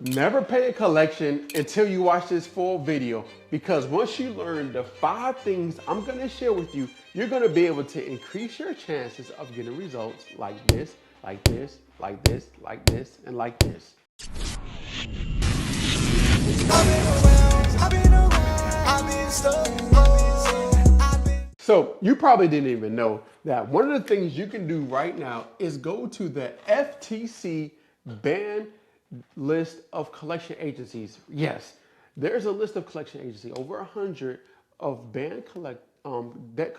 Never pay a collection until you watch this full video, because once you learn the 5 things I'm gonna share with you, you're gonna be able to increase your chances of getting results like this, like this, like this, like this, and like this. So you probably didn't even know that one of the things you can do right now is go to the FTC ban list of collection agencies. Yes, there's a list of collection agencies, over 100 of debt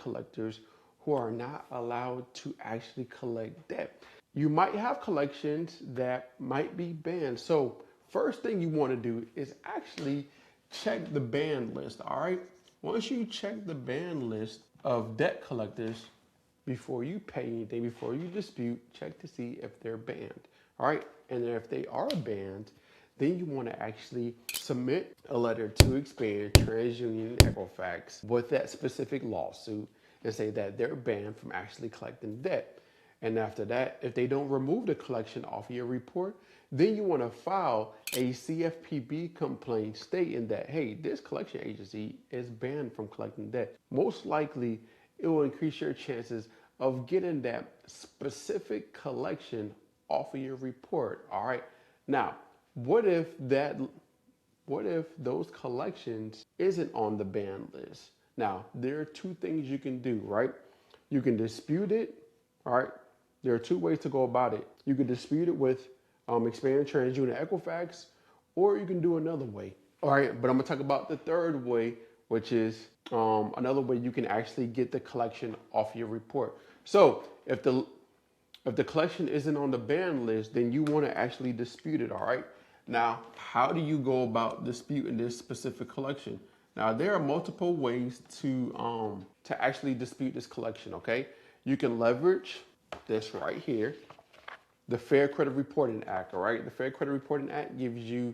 collectors who are not allowed to actually collect debt. You might have collections that might be banned. So first thing you want to do is actually check the ban list, all right? Once you check the ban list of debt collectors, before you pay anything, before you dispute, check to see if they're banned, all right? And if they are banned, then you want to actually submit a letter to Expand, TransUnion, and Equifax with that specific lawsuit and say that they're banned from actually collecting debt. And after that, if they don't remove the collection off your report, then you want to file a CFPB complaint stating that, hey, this collection agency is banned from collecting debt. Most likely, it will increase your chances of getting that specific collection off of your report. All right. Now, what if those collections isn't on the ban list? Now, there are 2 things you can do, right? You can dispute it, all right? There are 2 ways to go about it. You can dispute it with Expand, TransUnion, Equifax, or you can do another way. All right, but I'm gonna talk about the third way, which is another way you can actually get the collection off your report. So if the collection isn't on the ban list, then you want to actually dispute it, all right? Now, how do you go about disputing this specific collection? Now, there are multiple ways to actually dispute this collection, okay? You can leverage this right here, the Fair Credit Reporting Act, all right? The Fair Credit Reporting Act gives you,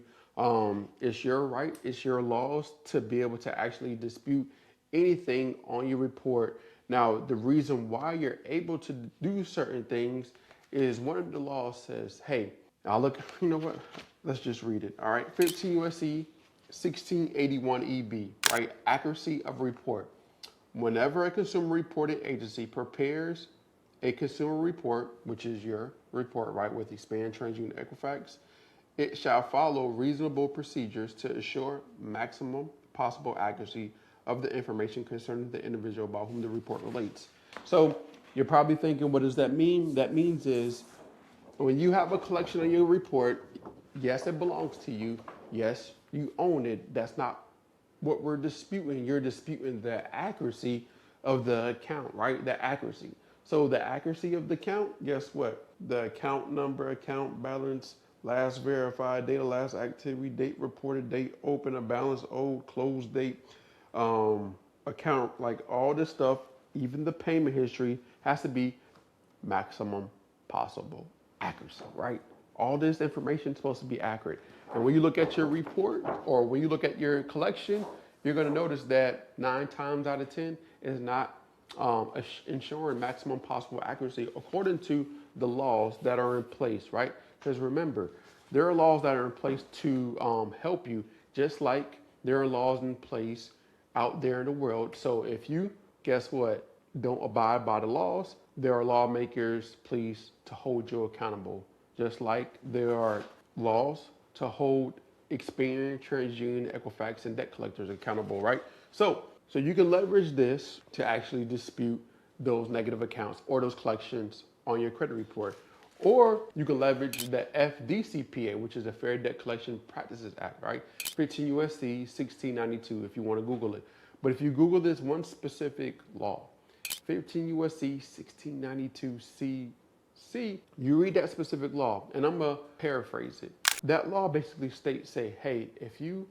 it's your right, it's your laws to be able to actually dispute anything on your report. Now, the reason why you're able to do certain things is one of the laws says, hey, now look, you know what? Let's just read it, all right? 15 U.S.C. 1681 EB, right? Accuracy of report. Whenever a consumer reporting agency prepares a consumer report, which is your report, right, with Expand, TransUnion, Equifax, it shall follow reasonable procedures to ensure maximum possible accuracy of the information concerning the individual about whom the report relates. So you're probably thinking, what does that mean? That means is when you have a collection on your report, yes, it belongs to you. Yes, you own it. That's not what we're disputing. You're disputing the accuracy of the account, right? The accuracy. So the accuracy of the account, guess what? The account number, account balance, last verified data, last activity, date reported, date open, a balance owed, close date, account, like all this stuff, even the payment history has to be maximum possible accuracy, right? All this information is supposed to be accurate. And when you look at your report or when you look at your collection, you're going to notice that 9 times out of 10 is not ensuring maximum possible accuracy according to the laws that are in place, right? Because remember, there are laws that are in place to help you, just like there are laws in place out there in the world. So if you, guess what, don't abide by the laws, there are lawmakers pleased to hold you accountable. Just like there are laws to hold Experian, TransUnion, Equifax, and debt collectors accountable, right? So you can leverage this to actually dispute those negative accounts or those collections on your credit report. Or you can leverage the FDCPA, which is the Fair Debt Collection Practices Act, right? 15 USC 1692 if you want to Google it. But if you Google this one specific law, 15 USC 1692 CC, you read that specific law, and I'm going to paraphrase it. That law basically states, say, hey, if you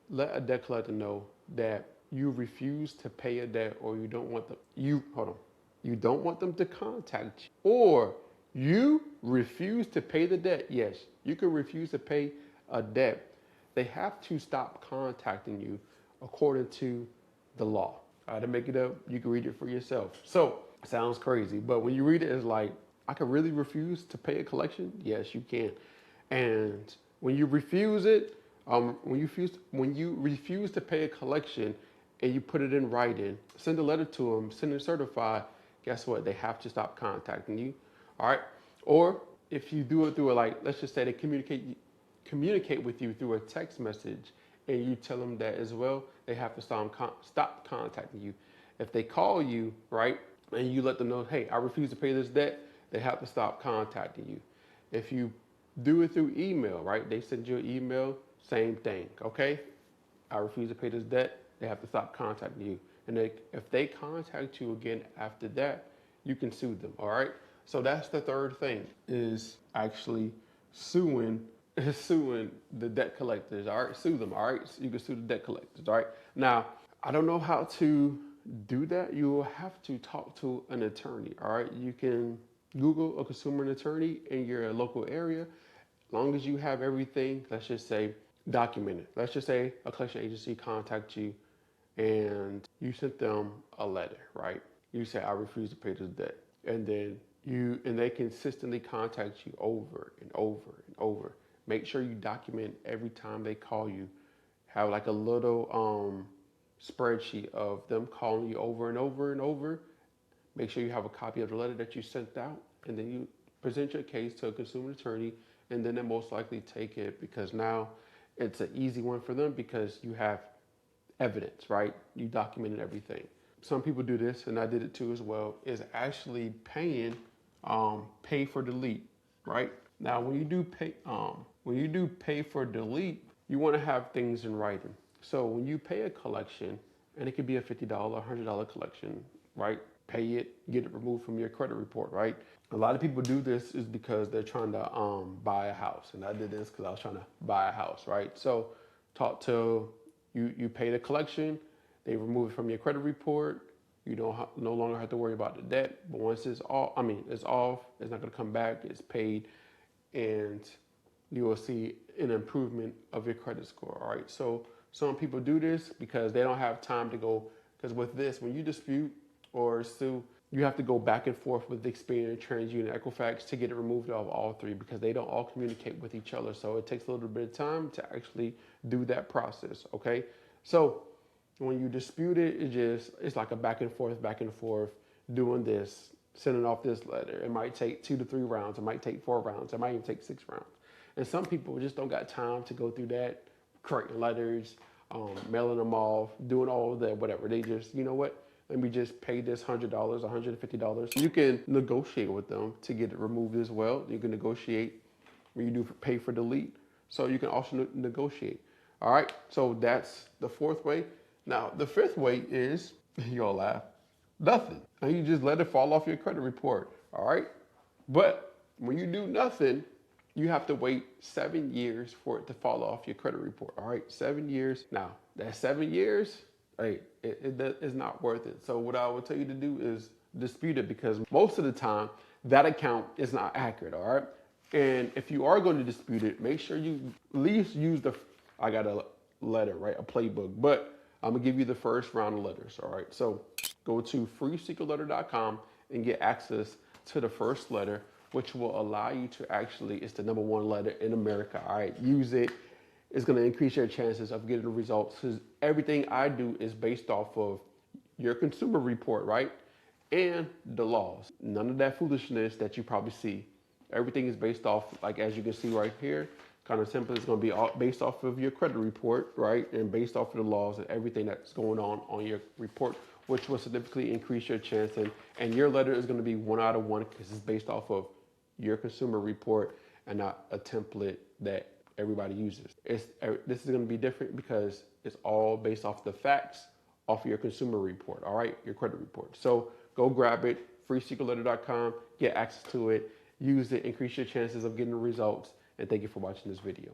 let a debt collector know that you refuse to pay a debt or you don't want them, you don't want them to contact you, or you refuse to pay the debt. Yes, you can refuse to pay a debt. They have to stop contacting you according to the law. To make it up, you can read it for yourself. So, sounds crazy, but when you read it, it's like, I can really refuse to pay a collection? Yes, you can. And when you refuse it, when you refuse to pay a collection and you put it in writing, send a letter to them, send it certified. Guess what? They have to stop contacting you. All right. Or if you do it through let's just say they communicate with you through a text message, and you tell them that as well, they have to stop contacting you. If they call you, right, and you let them know, hey, I refuse to pay this debt, they have to stop contacting you. If you do it through email, right, they send you an email, same thing, okay? I refuse to pay this debt, they have to stop contacting you. And if they contact you again after that, you can sue them, all right? So that's the third thing, is actually suing the debt collectors, all right? Sue them, all right? So you can sue the debt collectors, all right? Now, I don't know how to do that. You will have to talk to an attorney, all right? You can Google a consumer attorney in your local area. As long as you have everything, let's just say, documented. Let's just say a collection agency contacts you and you sent them a letter, right? You say, I refuse to pay this debt. And then they consistently contact you over and over and over. Make sure you document every time they call you. Have like a little spreadsheet of them calling you over and over and over. Make sure you have a copy of the letter that you sent out, and then you present your case to a consumer attorney, and then they most likely take it, because now it's an easy one for them because you have evidence, right? You documented everything. Some people do this, and I did it too as well, is actually paying pay for delete, right? Now, when you do pay for delete, you want to have things in writing. So when you pay a collection, and it could be a $50, $100 collection, right? Pay it, get it removed from your credit report, right? A lot of people do this is because they're trying to buy a house, and I did this because I was trying to buy a house, right? So talk to you pay the collection, they remove it from your credit report. You don't no longer have to worry about the debt. But once it's off, it's off. It's not going to come back. It's paid, and you will see an improvement of your credit score. All right. So some people do this because they don't have time to go. Because with this, when you dispute or sue, you have to go back and forth with Experian, TransUnion, Equifax to get it removed of all three, because they don't all communicate with each other. So it takes a little bit of time to actually do that process. Okay. So when you dispute it, it's like a back and forth, doing this, sending off this letter. It might take 2 to 3 rounds. It might take 4 rounds. It might even take 6 rounds. And some people just don't got time to go through that, creating letters, mailing them off, doing all of that, whatever. They just, you know what? Let me just pay this $100, $150. You can negotiate with them to get it removed as well. You can negotiate when you do pay for delete. So you can also negotiate. All right. So that's the fourth way. Now, the fifth way is, you'll laugh, nothing. And you just let it fall off your credit report, all right? But when you do nothing, you have to wait 7 years for it to fall off your credit report, all right? 7 years. Now, that 7 years, hey, it is not worth it. So what I would tell you to do is dispute it, because most of the time, that account is not accurate, all right? And if you are going to dispute it, make sure you at least use I got a letter, right? A playbook, but I'm gonna give you the first round of letters, all right? So go to freesecretletter.com and get access to the first letter, which will allow you to it's the #1 letter in America, all right? Use it. It's gonna increase your chances of getting the results, because everything I do is based off of your consumer report, right? And the laws. None of that foolishness that you probably see. Everything is based off, like as you can see right here, kind of simple. It's going to be all based off of your credit report, right? And based off of the laws and everything that's going on your report, which will significantly increase your chance. And your letter is going to be 1 out of 1, because it's based off of your consumer report and not a template that everybody uses. This is going to be different because it's all based off the facts off of your consumer report, all right? Your credit report. So go grab it, freesecretletter.com, get access to it, use it, increase your chances of getting the results. And thank you for watching this video.